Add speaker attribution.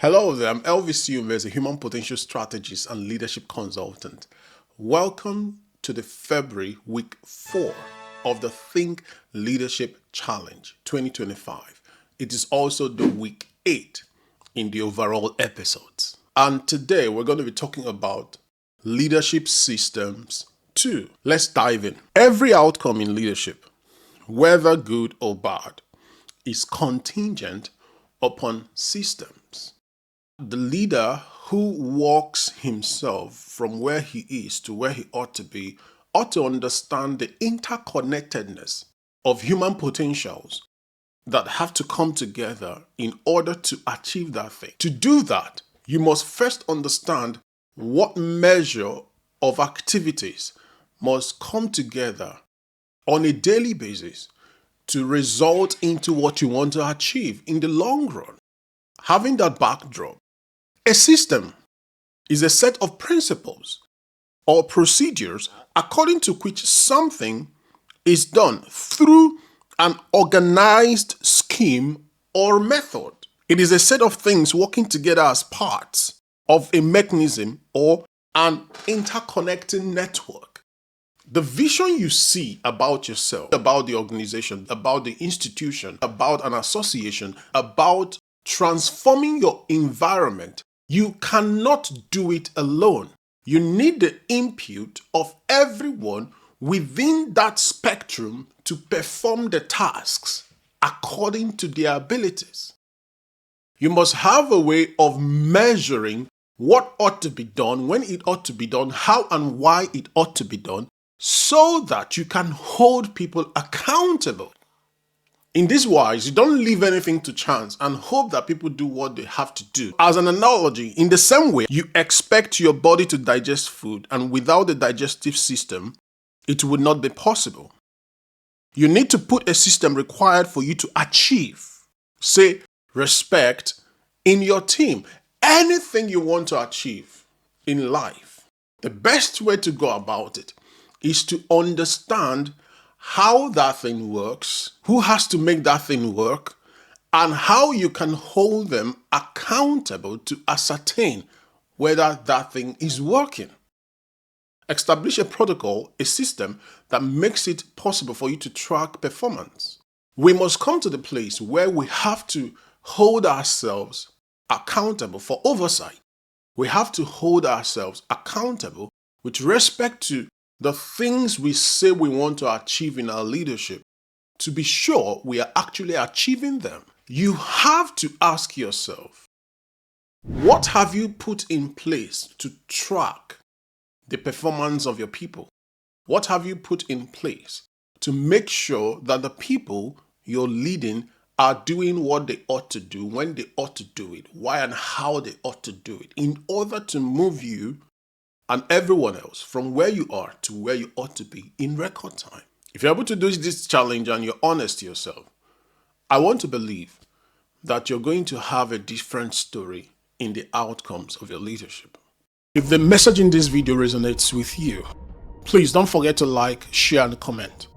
Speaker 1: Hello there, I'm Elvis Humes, a human potential strategist and leadership consultant. Welcome to the February week 4 of the Think Leadership Challenge 2025. It is also the week 8 in the overall episodes. And today we're going to be talking about leadership systems 2. Let's dive in. Every outcome in leadership, whether good or bad, is contingent upon systems. The leader who walks himself from where he is to where he ought to be ought to understand the interconnectedness of human potentials that have to come together in order to achieve that thing. To do that, you must first understand what measure of activities must come together on a daily basis to result into what you want to achieve in the long run. Having that backdrop, a system is a set of principles or procedures according to which something is done through an organized scheme or method. It is a set of things working together as parts of a mechanism or an interconnecting network. The vision you see about yourself, about the organization, about the institution, about an association, about transforming your environment, you cannot do it alone. You need the input of everyone within that spectrum to perform the tasks according to their abilities. You must have a way of measuring what ought to be done, when it ought to be done, how and why it ought to be done, so that you can hold people accountable. In this wise, you don't leave anything to chance and hope that people do what they have to do. As an analogy, in the same way, you expect your body to digest food, and without the digestive system, it would not be possible. You need to put a system required for you to achieve, say, respect in your team. Anything you want to achieve in life, the best way to go about it is to understand how that thing works, who has to make that thing work, and how you can hold them accountable to ascertain whether that thing is working. Establish a protocol, a system that makes it possible for you to track performance. We must come to the place where we have to hold ourselves accountable for oversight. We have to hold ourselves accountable with respect to the things we say we want to achieve in our leadership, to be sure we are actually achieving them. You have to ask yourself, what have you put in place to track the performance of your people? What have you put in place to make sure that the people you're leading are doing what they ought to do, when they ought to do it, why and how they ought to do it, in order to move you and everyone else from where you are to where you ought to be in record time? If you're able to do this challenge and you're honest to yourself, I want to believe that you're going to have a different story in the outcomes of your leadership. If the message in this video resonates with you, please don't forget to like, share, and comment.